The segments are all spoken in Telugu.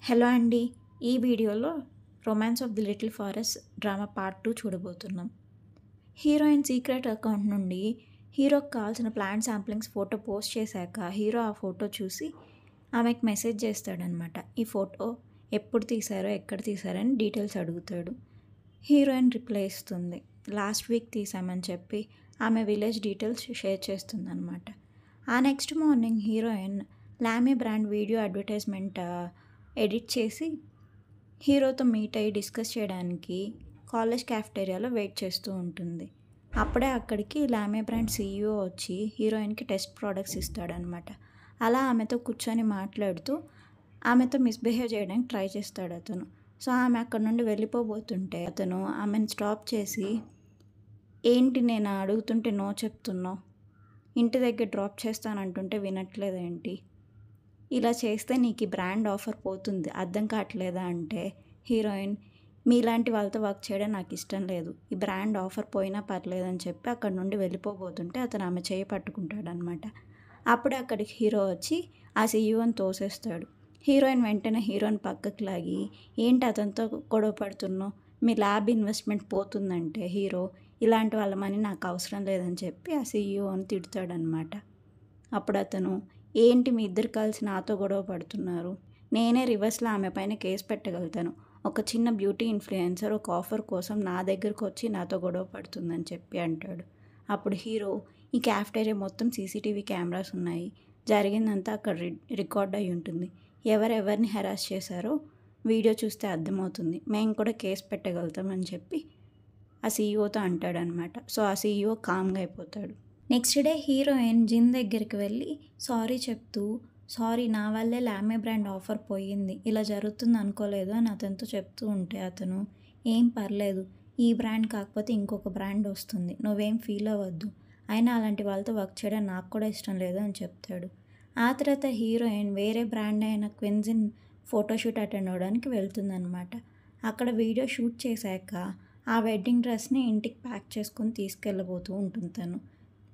హలో అండి. ఈ వీడియోలో 'romance of the little forest' drama part 2 చూడబోతున్నాం. హీరోయిన్ సీక్రెట్ అకౌంట్ నుండి హీరోకి కావాల్సిన ప్లాంట్ శాంప్లింగ్స్ ఫోటో పోస్ట్ చేశాక హీరో ఆ ఫోటో చూసి ఆమెకు మెసేజ్ చేస్తాడనమాట. ఈ ఫోటో ఎప్పుడు తీశారో, ఎక్కడ తీశారో అని డీటెయిల్స్ అడుగుతాడు. హీరోయిన్ రిప్లై ఇస్తుంది. లాస్ట్ వీక్ తీసామని చెప్పి ఆమె విలేజ్ డీటెయిల్స్ షేర్ చేస్తుందన్నమాట. ఆ నెక్స్ట్ మార్నింగ్ హీరోయిన్ లామే బ్రాండ్ వీడియో అడ్వర్టైజ్మెంట్ ఎడిట్ చేసి హీరోతో మీట్ అయ్యి డిస్కస్ చేయడానికి కాలేజ్ క్యాఫ్టేరియాలో వెయిట్ చేస్తూ ఉంటుంది. అప్పుడే అక్కడికి లామే బ్రాండ్ సీఈఓ వచ్చి హీరోయిన్కి టెస్ట్ ప్రోడక్ట్స్ ఇస్తాడనమాట. అలా ఆమెతో కూర్చొని మాట్లాడుతూ ఆమెతో మిస్బిహేవ్ చేయడానికి ట్రై చేస్తాడు అతను. సో ఆమె అక్కడ నుండి వెళ్ళిపోబోతుంటే అతను ఆమెను స్టాప్ చేసి, ఏంటి నేను అడుగుతుంటే నో చెప్తున్నావు, ఇంటి దగ్గర డ్రాప్ చేస్తానంటుంటే వినట్లేదేంటి, ఇలా చేస్తే నీకు ఈ బ్రాండ్ ఆఫర్ పోతుంది, అర్థం కావట్లేదా అంటే హీరోయిన్, మీలాంటి వాళ్ళతో వర్క్ చేయడం నాకు ఇష్టం లేదు, ఈ బ్రాండ్ ఆఫర్ పోయినా పర్లేదని చెప్పి అక్కడ నుండి వెళ్ళిపోబోతుంటే అతను ఆమె చేయి పట్టుకుంటాడనమాట. అప్పుడే అక్కడికి హీరో వచ్చి ఆ సీఈఓని తోసేస్తాడు. హీరోయిన్ వెంటనే హీరోని పక్కకు లాగి, ఏంటి అతనితో గొడవ పడుతున్నావు, మీ ల్యాబ్ ఇన్వెస్ట్మెంట్ పోతుందంటే హీరో, ఇలాంటి వాళ్ళ మనీ నాకు అవసరం లేదని చెప్పి ఆ సీఈఓని తిడతాడనమాట. అప్పుడు అతను, ఏంటి మీ ఇద్దరు కలిసి నాతో గొడవ పడుతున్నారు, నేనే రివర్స్లో ఆమె పైన కేసు పెట్టగలుగుతాను, ఒక చిన్న బ్యూటీ ఇన్ఫ్లుయెన్సర్ ఒక ఆఫర్ కోసం నా దగ్గరకు వచ్చి నాతో గొడవ పడుతుందని చెప్పి అంటాడు. అప్పుడు హీరో, ఈ క్యాఫ్టేరియా మొత్తం సీసీటీవీ కెమెరాస్ ఉన్నాయి, జరిగిందంతా అక్కడ రికార్డ్ అయి ఉంటుంది, ఎవరెవరిని హెరాస్ చేశారో వీడియో చూస్తే అర్థమవుతుంది, మేము కూడా కేసు పెట్టగలుగుతామని చెప్పి ఆ సీఈఓతో అంటాడనమాట. సో ఆ సీఈఓ కామ్గా అయిపోతాడు. నెక్స్ట్ డే హీరోయిన్ జిన్ దగ్గరికి వెళ్ళి సారీ చెప్తూ, సారీ నా వల్లే లామే బ్రాండ్ ఆఫర్ పోయింది, ఇలా జరుగుతుంది అనుకోలేదు అని అతనితో చెప్తూ ఉంటే అతను, ఏం పర్లేదు, ఈ బ్రాండ్ కాకపోతే ఇంకొక బ్రాండ్ వస్తుంది, నువ్వేం ఫీల్ అవ్వద్దు, అయినా అలాంటి వాళ్ళతో వర్క్ చేయడం నాకు కూడా ఇష్టం లేదు అని చెప్తాడు. ఆ తర్వాత హీరోయిన్ వేరే బ్రాండ్ అయిన క్విన్జిన్ ఫోటోషూట్ అటెండ్ అవ్వడానికి వెళ్తుందనమాట. అక్కడ వీడియో షూట్ చేశాక ఆ వెడ్డింగ్ డ్రెస్ని ఇంటికి ప్యాక్ చేసుకొని తీసుకెళ్ళబోతూ ఉంటుంది తను,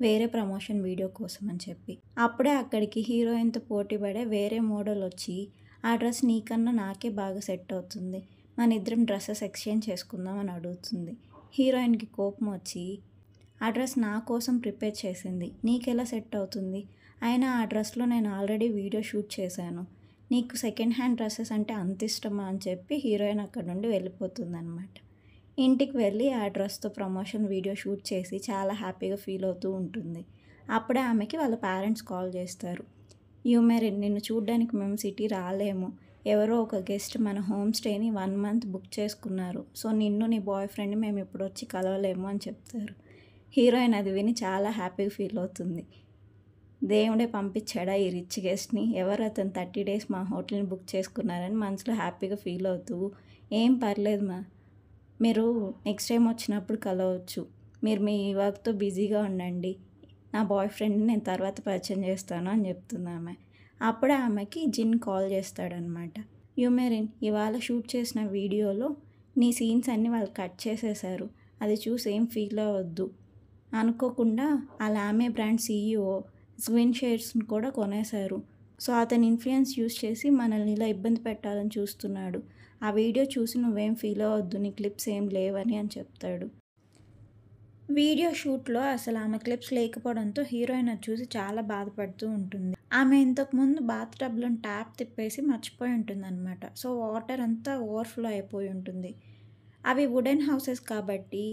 వేరే ప్రమోషన్ వీడియో కోసం అని చెప్పి. అప్పుడే అక్కడికి హీరోయిన్తో పోటీ పడే వేరే మోడల్ వచ్చి, ఆ డ్రెస్ నీకన్నా నాకే బాగా సెట్ అవుతుంది, మన ఇద్దరం డ్రెస్సెస్ ఎక్స్చేంజ్ చేసుకుందాం అని అడుగుతుంది. హీరోయిన్కి కోపం వచ్చి, ఆ డ్రెస్ నా కోసం ప్రిపేర్ చేసింది, నీకెలా సెట్ అవుతుంది, అయినా ఆ డ్రెస్లో నేను ఆల్రెడీ వీడియో షూట్ చేశాను, నీకు సెకండ్ హ్యాండ్ డ్రెస్సెస్ అంటే అంత ఇష్టమా అని చెప్పి హీరోయిన్ అక్కడ నుండి వెళ్ళిపోతుంది అనమాట. ఇంటికి వెళ్ళి ఆ డ్రెస్తో ప్రమోషన్ వీడియో షూట్ చేసి చాలా హ్యాపీగా ఫీల్ అవుతూ ఉంటుంది. అప్పుడే ఆమెకి వాళ్ళ పేరెంట్స్ కాల్ చేస్తారు. యూమెరిన్, నిన్ను చూడ్డానికి మేము సిటీ రాలేము, ఎవరో ఒక గెస్ట్ మన హోమ్ స్టేని 1 month బుక్ చేసుకున్నారు, సో నిన్ను నీ బాయ్ ఫ్రెండ్ని మేము ఇప్పుడు వచ్చి కలవలేము అని చెప్తారు. హీరోయిన్ అది విని చాలా హ్యాపీగా ఫీల్ అవుతుంది. దేవుడే పంపించాడా ఈ రిచ్ గెస్ట్ని, ఎవరు అతను 30 days మా హోటల్ని బుక్ చేసుకున్నారని మనసులో హ్యాపీగా ఫీల్ అవుతూ, ఏం పర్లేదు మా, మీరు నెక్స్ట్ టైం వచ్చినప్పుడు కలవచ్చు, మీరు మీ వర్క్తో బిజీగా ఉండండి, నా బాయ్ ఫ్రెండ్ని నేను తర్వాత పరిచయం చేస్తాను అని చెప్తుంది ఆమె. అప్పుడే ఆమెకి జిన్ కాల్ చేస్తాడనమాట. యూమెరిన్, ఇవాళ షూట్ చేసిన వీడియోలో నీ సీన్స్ అన్నీ వాళ్ళు కట్ చేసేశారు, అది చూసి ఏం ఫీల్ అవ్వద్దు, అనుకోకుండా ఆ లామే బ్రాండ్ సీఈఓ స్విన్ షేర్స్ని కూడా కొనేశారు, సో అతని ఇన్ఫ్లుయెన్స్ యూస్ చేసి మనల్ని ఇలా ఇబ్బంది పెట్టాలని చూస్తున్నాడు, ఆ వీడియో చూసి నువ్వేం ఫీల్ అవ్వద్దు, నీ క్లిప్స్ ఏం లేవని అని చెప్తాడు. వీడియో షూట్లో అసలు ఆమె క్లిప్స్ లేకపోవడంతో హీరోయిన్ అది చూసి చాలా బాధపడుతూ ఉంటుంది. ఆమె ఇంతకుముందు బాత్ టబ్లో ట్యాప్ తిప్పేసి మర్చిపోయి ఉంటుంది అనమాట. సో వాటర్ అంతా ఓవర్ఫ్లో అయిపోయి ఉంటుంది. అవి వుడెన్ హౌసెస్ కాబట్టి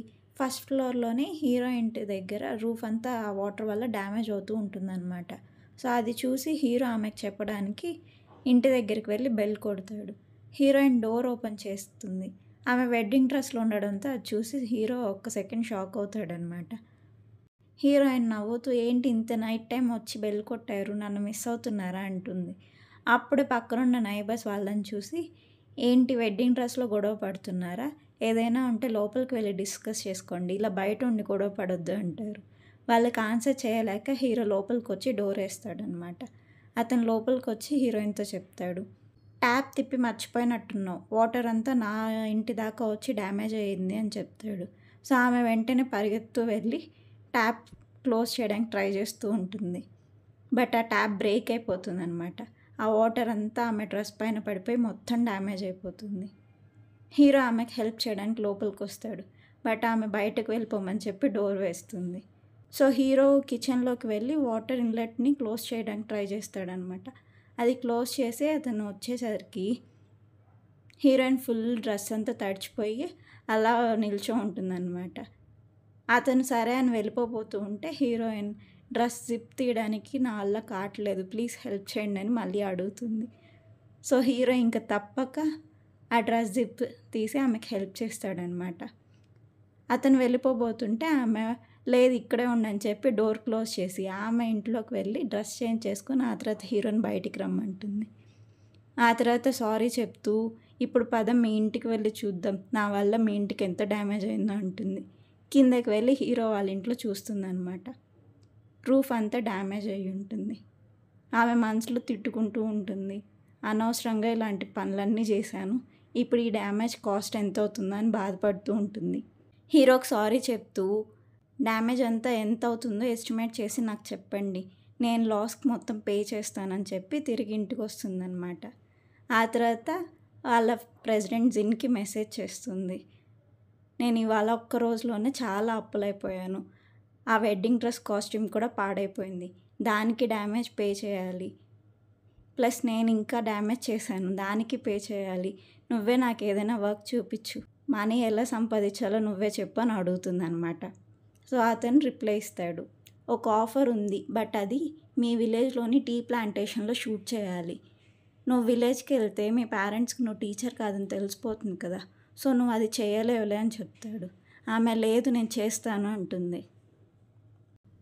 ఫస్ట్ ఫ్లోర్లోనే హీరో ఇంటి దగ్గర రూఫ్ అంతా ఆ వాటర్ వల్ల డ్యామేజ్ అవుతూ ఉంటుందన్నమాట. సో అది చూసి హీరో ఆమెకు చెప్పడానికి ఇంటి దగ్గరికి వెళ్ళి బెల్ కొడతాడు. హీరోయిన్ డోర్ ఓపెన్ చేస్తుంది. ఆమె వెడ్డింగ్ డ్రెస్లో ఉండడంతో అది చూసి హీరో ఒక్క సెకండ్ షాక్ అవుతాడనమాట. హీరోయిన్ నవ్వుతూ, ఏంటి ఇంత నైట్ టైం వచ్చి బెల్ కొట్టారు, నన్ను మిస్ అవుతున్నారా అంటుంది. అప్పుడే పక్కనున్న నైబర్స్ వాళ్ళని చూసి, ఏంటి వెడ్డింగ్ డ్రెస్లో గొడవ పడుతున్నారా, ఏదైనా ఉంటే లోపలికి వెళ్ళి డిస్కస్ చేసుకోండి, ఇలా బయట ఉండి గొడవ పడొద్దు అంటారు. వాళ్ళకి ఆన్సర్ చేయలేక హీరో లోపలికి వచ్చి డోర్ వేస్తాడనమాట. అతను లోపలికి వచ్చి హీరోయిన్తో చెప్తాడు, ట్యాప్ తిప్పి మర్చిపోయినట్టున్నావు, వాటర్ అంతా నా ఇంటి దాకా వచ్చి డ్యామేజ్ అయ్యింది అని చెప్తాడు. సో ఆమె వెంటనే పరిగెత్తు వెళ్ళి ట్యాప్ క్లోజ్ చేయడానికి ట్రై చేస్తూ ఉంటుంది. బట్ ఆ ట్యాప్ బ్రేక్ అయిపోతుంది అనమాట. ఆ వాటర్ అంతా ఆమె డ్రెస్ పైన పడిపోయి మొత్తం డ్యామేజ్ అయిపోతుంది. హీరో ఆమెకు హెల్ప్ చేయడానికి లోపలికి వస్తాడు. బట్ ఆమె బయటకు వెళ్ళిపోమని చెప్పి డోర్ వేస్తుంది. సో హీరో కిచెన్లోకి వెళ్ళి వాటర్ ఇన్లెట్ని క్లోజ్ చేయడానికి ట్రై చేస్తాడనమాట. అది క్లోజ్ చేసి అతను వచ్చేసరికి హీరోయిన్ ఫుల్ డ్రెస్ అంతా తడిచిపోయి అలా నిల్చో ఉంటుందన్నమాట. అతను సరే అని వెళ్ళిపోతూ ఉంటే హీరోయిన్ డ్రెస్ జిప్ తీయడానికి నా వల్ల కావట్లేదు, ప్లీజ్ హెల్ప్ చేయండి అని మళ్ళీ అడుగుతుంది. సో హీరో ఇంకా తప్పక ఆ డ్రెస్ జిప్ తీసి ఆమెకి హెల్ప్ చేస్తాడనమాట. అతను వెళ్ళిపోబోతుంటే ఆమె లేదు ఇక్కడే ఉండని చెప్పి డోర్ క్లోజ్ చేసి ఆమె ఇంట్లోకి వెళ్ళి డ్రెస్ చేంజ్ చేసుకొని ఆ తర్వాత హీరోని బయటికి రమ్మంటుంది. ఆ తర్వాత సారీ చెప్తూ ఇప్పుడు పదం మీ ఇంటికి వెళ్ళి చూద్దాం, నా వల్ల మీ ఇంటికి ఎంత డ్యామేజ్ అయిందో అంటుంది. కిందకి వెళ్ళి హీరో వాళ్ళ ఇంట్లో చూస్తుందన్నమాట. రూఫ్ అంతా డ్యామేజ్ అయ్యి ఉంటుంది. ఆమె మనసులో తిట్టుకుంటూ ఉంటుంది, అనవసరంగా ఇలాంటి పనులన్నీ చేశాను, ఇప్పుడు ఈ డ్యామేజ్ కాస్ట్ ఎంత అవుతుందో అని బాధపడుతూ ఉంటుంది. హీరోకి సారీ చెప్తూ డ్యామేజ్ అంతా ఎంత అవుతుందో ఎస్టిమేట్ చేసి నాకు చెప్పండి, నేను లాస్కి మొత్తం పే చేస్తానని చెప్పి తిరిగి ఇంటికి వస్తుందన్నమాట. ఆ తర్వాత వాళ్ళ ప్రెసిడెంట్ జిన్కి మెసేజ్ చేస్తుంది, నేను ఇవాళ ఒక్క రోజులోనే చాలా అప్పులైపోయాను, ఆ వెడ్డింగ్ డ్రెస్ కాస్ట్యూమ్ కూడా పాడైపోయింది, దానికి డ్యామేజ్ పే చేయాలి, ప్లస్ నేను ఇంకా డ్యామేజ్ చేశాను దానికి పే చేయాలి, నువ్వే నాకు ఏదైనా వర్క్ చూపించు, మనీ ఎలా సంపాదించాలో నువ్వే చెప్పు అని అడుగుతుంది అనమాట. సో అతను రిప్లై ఇస్తాడు, ఒక ఆఫర్ ఉంది బట్ అది మీ విలేజ్లోని టీ ప్లాంటేషన్లో షూట్ చేయాలి, నువ్వు విలేజ్కి వెళ్తే మీ పేరెంట్స్కి నువ్వు టీచర్ కాదని తెలిసిపోతుంది కదా, సో నువ్వు అది చేయలేవులే అని చెప్తాడు. ఆమె లేదు నేను చేస్తాను అంటుంది.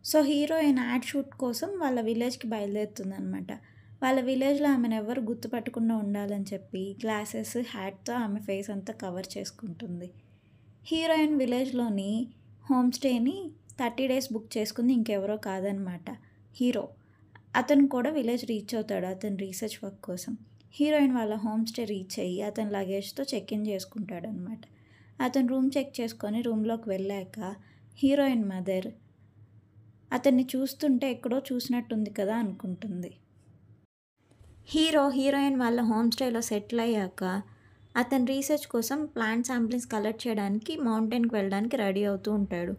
సో హీరోయిన్ యాడ్ షూట్ కోసం వాళ్ళ విలేజ్కి బయలుదేరుతుంది అనమాట. వాళ్ళ విలేజ్లో ఆమెను ఎవరు గుర్తుపట్టకుండా ఉండాలని చెప్పి గ్లాసెస్ హ్యాట్తో ఆమె ఫేస్ అంతా కవర్ చేసుకుంటుంది. హీరోయిన్ విలేజ్లోని హోమ్ స్టేని 30 days బుక్ చేసుకుంది, ఇంకెవరో కాదనమాట హీరో. అతను కూడా విలేజ్ రీచ్ అవుతాడు అతని రీసెర్చ్ వర్క్ కోసం. హీరోయిన్ వాళ్ళ హోమ్ స్టే రీచ్ అయ్యి అతని లగేజ్తో చెక్ ఇన్ చేసుకుంటాడు అనమాట. అతను రూమ్ చెక్ చేసుకొని రూమ్లోకి వెళ్ళాక హీరోయిన్ మదర్ అతన్ని చూస్తుంటే ఎక్కడో చూసినట్టుంది కదా అనుకుంటుంది. హీరోయిన్ వాళ్ళ హోమ్ స్టేలో సెటిల్ అయ్యాక అతను రీసెర్చ్ కోసం ప్లాంట్ శాంప్లింగ్స్ కలెక్ట్ చేయడానికి మౌంటైన్కి వెళ్ళడానికి రెడీ అవుతూ ఉంటాడు.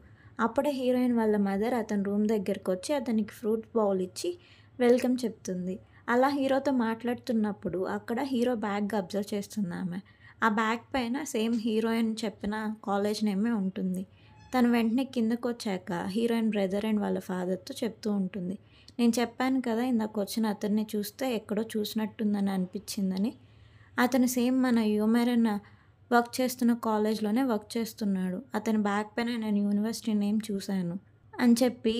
అప్పుడే హీరోయిన్ వాళ్ళ మదర్ అతని రూమ్ దగ్గరికి వచ్చి అతనికి ఫ్రూట్ బౌల్ ఇచ్చి వెల్కమ్ చెప్తుంది. అలా హీరోతో మాట్లాడుతున్నప్పుడు అక్కడ హీరో బ్యాగ్ అబ్జర్వ్ చేస్తుంది ఆమె. ఆ బ్యాగ్ పైన సేమ్ హీరోయిన్ చెప్పిన కాలేజ్ నేమే ఉంటుంది. తను వెంటనే కిందకు వచ్చాక హీరోయిన్ బ్రదర్ అండ్ వాళ్ళ ఫాదర్తో చెప్తూ ఉంటుంది, నేను చెప్పాను కదా ఇందాక వచ్చిన అతన్ని చూస్తే ఎక్కడో చూసినట్టుందని అనిపించిందని, అతను సేమ్ మన యూమెరన్ వర్క్ చేస్తున్న కాలేజ్లోనే వర్క్ చేస్తున్నాడు, అతని బ్యాగ్ పైన నేను యూనివర్సిటీ నేమ్ చూశాను అని చెప్పి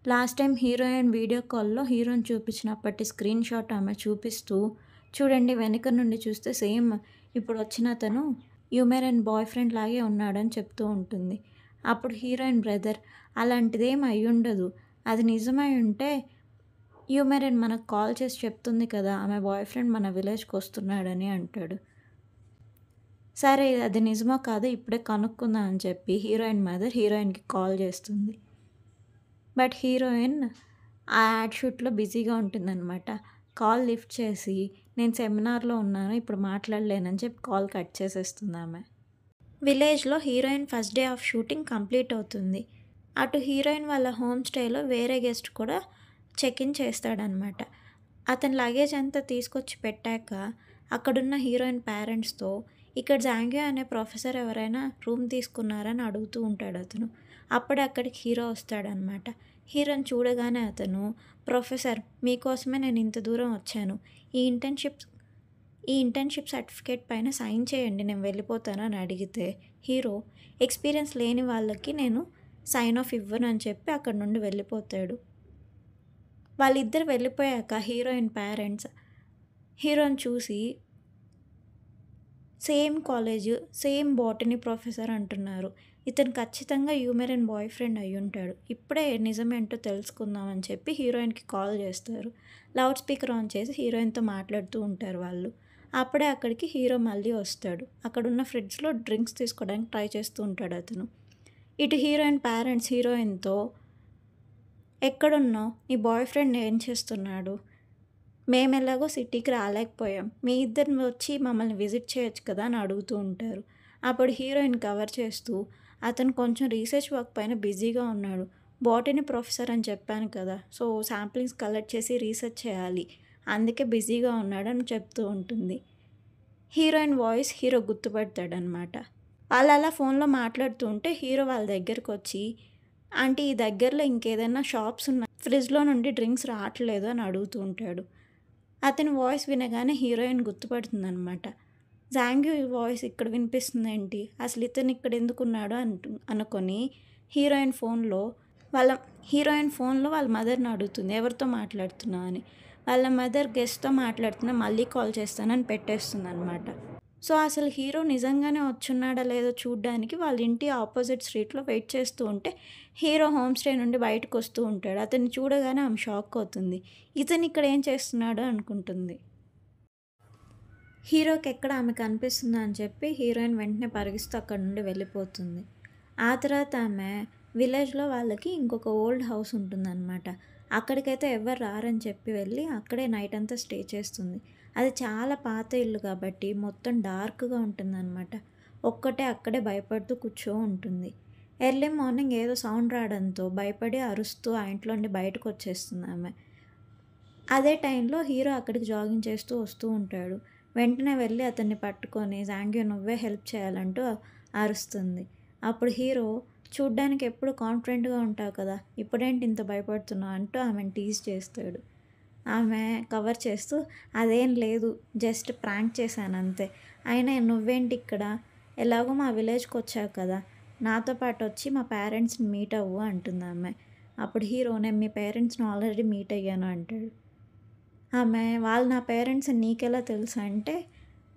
లాస్ట్ టైం హీరోయిన్ వీడియో కాల్లో హీరోయిన్ చూపించినప్పటి స్క్రీన్ షాట్ ఆమె చూపిస్తూ, చూడండి వెనుక నుండి చూస్తే సేమ్ ఇప్పుడు వచ్చిన అతను యూమెరన్ బాయ్ ఫ్రెండ్ లాగే ఉన్నాడని చెప్తూ ఉంటుంది. అప్పుడు హీరోయిన్ బ్రదర్ అలాంటిదేం అయ్యుండదు, అది నిజమై ఉంటే యూమెరన్ మనకు కాల్ చేసి చెప్తుంది కదా ఆమె బాయ్ ఫ్రెండ్ మన విలేజ్కి వస్తున్నాడని అంటాడు. సరే అది నిజమో కాదో ఇప్పుడే కనుక్కుందాం అని చెప్పి హీరోయిన్ మదర్ హీరోయిన్కి కాల్ చేస్తుంది. బట్ హీరోయిన్ ఆ యాడ్ షూట్లో బిజీగా ఉంటుందన్నమాట. కాల్ లిఫ్ట్ చేసి నేను సెమినార్లో ఉన్నాను ఇప్పుడు మాట్లాడలేనని చెప్పి కాల్ కట్ చేసేస్తుంది ఆమె. విలేజ్లో heroine first day of shooting complete అవుతుంది. అటు హీరోయిన్ వాళ్ళ హోమ్ స్టేలో వేరే గెస్ట్ కూడా చెక్ ఇన్ చేస్తాడనమాట. అతని లగేజ్ అంతా తీసుకొచ్చి పెట్టాక అక్కడున్న హీరోయిన్ పేరెంట్స్తో ఇక్కడ జాంగ్యో అనే ప్రొఫెసర్ ఎవరైనా రూమ్ తీసుకున్నారని అడుగుతూ ఉంటాడు అతను. అప్పుడే అక్కడికి హీరో వస్తాడనమాట. హీరోని చూడగానే అతను, ప్రొఫెసర్ మీకోసమే నేను ఇంత దూరం వచ్చాను, ఈ ఇంటర్న్షిప్ సర్టిఫికేట్ పైన సైన్ చేయండి నేను వెళ్ళిపోతాను అని అడిగితే హీరో ఎక్స్పీరియన్స్ లేని వాళ్ళకి నేను సైన్ ఆఫ్ ఇవ్వను అని చెప్పి అక్కడ నుండి వెళ్ళిపోతాడు. వాళ్ళిద్దరు వెళ్ళిపోయాక హీరోయిన్ పేరెంట్స్ హీరోని చూసి same college same botany professor అంటున్నారు, ఇతను ఖచ్చితంగా యూమెరన్ బాయ్ ఫ్రెండ్ అయి ఉంటాడు, ఇప్పుడే నిజమేంటో తెలుసుకుందామని చెప్పి హీరోయిన్కి కాల్ చేస్తారు. లౌడ్ స్పీకర్ ఆన్ చేసి హీరోయిన్తో మాట్లాడుతూ ఉంటారు వాళ్ళు. అప్పుడే అక్కడికి హీరో మళ్ళీ వస్తాడు. అక్కడున్న ఫ్రిడ్జ్లో డ్రింక్స్ తీసుకోవడానికి ట్రై చేస్తూ ఉంటాడు అతను. ఇటు హీరోయిన్ పేరెంట్స్ హీరోయిన్తో, ఎక్కడున్నావు, నీ బాయ్ ఫ్రెండ్ ఏం చేస్తున్నాడు, మేమెలాగో సిటీకి రాలేకపోయాం. మీ ఇద్దరు వచ్చి మమ్మల్ని విజిట్ చేయొచ్చు కదా అని అడుగుతూ ఉంటారు. అప్పుడు హీరోయిన్ కవర్ చేస్తూ, అతను కొంచెం రీసెర్చ్ వర్క్ పైన బిజీగా ఉన్నాడు. బోటనీ ప్రొఫెసర్ అని చెప్పాను కదా! సో, శాంప్లింగ్స్ కలెక్ట్ చేసి రీసెర్చ్ చేయాలి. అందుకే బిజీగా ఉన్నాడని చెప్తూ ఉంటుంది. హీరోయిన్ వాయిస్ హీరో గుర్తుపడతాడనమాట. వాళ్ళలా ఫోన్‌లో మాట్లాడుతూ ఉంటే హీరో వాళ్ళ దగ్గరకొచ్చి, ఆంటీ ఈ దగ్గరలో ఇంకేదైనా షాప్స్ ఉన్నాయి. ఫ్రిడ్జ్‌లో నుండి డ్రింక్స్ రావట్లేదు అని అడుగుతూ ఉంటాడు. అతని వాయిస్ వినగానే హీరోయిన్ గుర్తుపడుతుందనమాట. జాంగ్యూ వాయిస్ ఇక్కడ వినిపిస్తుందేంటి? అసలు ఇతను ఇక్కడ ఎందుకున్నాడు అనుకొని హీరోయిన్ ఫోన్‌లో వాళ్ళ వాళ్ళ మదర్‌ని అడుగుతుంది. ఎవరితో మాట్లాడుతున్నావు అని. వాళ్ళ మదర్ గెస్ట్‌తో మాట్లాడుతున్నా మళ్ళీ కాల్ చేస్తానని పెట్టేస్తుందనమాట. సో, అసలు హీరో నిజంగానే వచ్చున్నాడా లేదో చూడ్డానికి వాళ్ళ ఇంటి ఆపోజిట్ స్ట్రీట్‌లో వెయిట్ చేస్తూ ఉంటే, హీరో హోమ్ స్టే నుండి బయటకొస్తూ ఉంటాడు. అతన్ని చూడగానే ఆమె షాక్ అవుతుంది. ఇతను ఇక్కడ ఏం చేస్తున్నాడు అనుకుంటుంది. హీరోకి ఎక్కడ ఆమె కనిపిస్తుందా అని చెప్పి హీరోయిన్ వెంటనే పరిగిస్తూ అక్కడి నుండి వెళ్ళిపోతుంది. ఆ తర్వాత ఆమె విలేజ్‌లో వాళ్ళకి ఇంకొక ఓల్డ్ హౌస్ ఉంటుందనమాట. అక్కడికైతే ఎవ్వరు రారని చెప్పి వెళ్ళి అక్కడే నైట్ అంతా స్టే చేస్తుంది. అది చాలా పాత ఇల్లు కాబట్టి మొత్తం డార్క్‌గా ఉంటుందనమాట. ఒక్కటే అక్కడే భయపడుతూ ఉంటుంది. ఎర్లీ మార్నింగ్ ఏదో సౌండ్ రావడంతో భయపడి అరుస్తూ ఆ ఇంట్లో నుండి బయటకొచ్చేస్తుంది ఆమె. అదే టైంలో హీరో అక్కడికి జాగింగ్ చేస్తూ వస్తూ ఉంటాడు. వెంటనే వెళ్ళి అతన్ని పట్టుకొని జాంగ్యూ నువ్వే హెల్ప్ చేయాలంటూ అరుస్తుంది. అప్పుడు హీరో చూడ్డానికి ఎప్పుడు కాన్ఫిడెంట్‌గా ఉంటావు కదా! ఇప్పుడేంటి ఇంత భయపడుతున్నావు అంటూ ఆమెను టీజ్ చేస్తాడు. ఆమె కవర్ చేస్తూ అదేం లేదు జస్ట్ ప్రాంక్ చేశానంతే. అయినా నువ్వేంటి ఇక్కడ? ఎలాగో మా విలేజ్‌కొచ్చావు కదా! నాతో పాటు వచ్చి మా పేరెంట్స్‌ని మీట్ అవ్వు అంటుందామె. అప్పుడు హీరో నేను మీ పేరెంట్స్‌ని ఆల్రెడీ మీట్ అయ్యాను అంటాడు. ఆమె వాళ్ళు నా పేరెంట్స్ అని నీకెలా తెలుసు అంటే,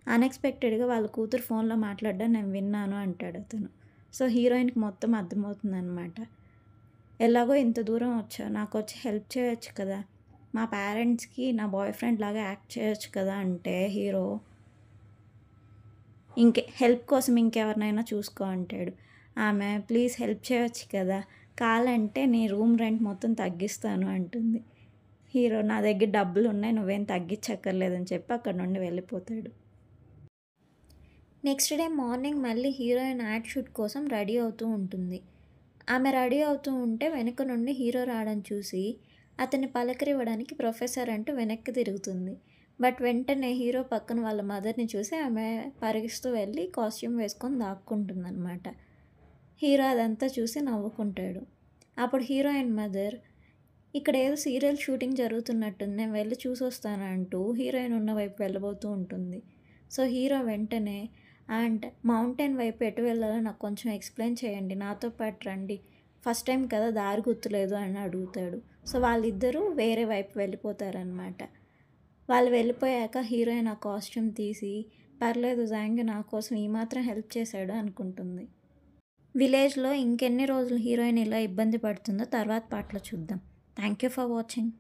అన్‌ఎక్స్‌పెక్టెడ్‌గా వాళ్ళ కూతురు ఫోన్‌లో మాట్లాడడం నేను విన్నాను అంటాడతను. సో, హీరోయిన్‌కి మొత్తం అర్థమవుతుందనమాట. ఎలాగో ఇంత దూరం వచ్చావు నాకొచ్చి హెల్ప్ చేయొచ్చు కదా! మా పేరెంట్స్‌కి నా బాయ్ ఫ్రెండ్ లాగా యాక్ట్ చేయొచ్చు కదా! అంటే హీరో హెల్ప్ కోసం ఇంకెవరినైనా చూసుకో అంటాడు. ఆమె ప్లీజ్ హెల్ప్ చేయొచ్చు కదా! కావాలంటే నీ రూమ్ రెంట్ మొత్తం తగ్గిస్తాను అంటుంది. హీరో నా దగ్గర డబ్బులున్నాయి నువ్వేం తగ్గించక్కర్లేదని చెప్పి అక్కడి నుండి వెళ్ళిపోతాడు. నెక్స్ట్ డే మార్నింగ్ మళ్ళీ హీరోయిన్ యాడ్ షూట్ కోసం రెడీ అవుతూ ఉంటుంది. ఆమె రెడీ అవుతూ ఉంటే వెనక నుండి హీరో రావడం చూసి అతన్ని పలకరివ్వడానికి ప్రొఫెసర్ అంటూ వెనక్కి తిరుగుతుంది. బట్ వెంటనే హీరో పక్కన వాళ్ళ మదర్‌ని చూసి ఆమె పరిగిస్తూ వెళ్ళి కాస్ట్యూమ్ వేసుకొని దాక్కుంటుందనమాట. హీరో అదంతా చూసి నవ్వుకుంటాడు. అప్పుడు హీరోయిన్ మదర్ ఇక్కడ ఏదో సీరియల్ షూటింగ్ జరుగుతున్నట్టుంది నేను వెళ్ళి చూసొస్తాను అంటూ హీరోయిన్ ఉన్న వైపు వెళ్ళబోతూ ఉంటుంది. సో, హీరో వెంటనే అండ్ మౌంటైన్ వైపు ఎటు వెళ్ళాలో నాకు కొంచెం ఎక్స్‌ప్లెయిన్ చేయండి. నాతో పాటు రండి. ఫస్ట్ టైం కదా దారి గుర్తులేదు అని అడుగుతాడు. సో, వాళ్ళిద్దరూ వేరే వైపు వెళ్ళిపోతారనమాట. వాళ్ళు వెళ్ళిపోయాక హీరోయిన్ ఆ కాస్ట్యూమ్ తీసి పర్లేదు జాంగ్యూ నా కోసం ఈ మాత్రం హెల్ప్ చేశాడు అనుకుంటుంది. విలేజ్‌లో ఇంకెన్ని రోజులు హీరోయిన్ ఇలా ఇబ్బంది పడుతుందో తర్వాత పార్ట్‌లో చూద్దాం. Thank you for watching.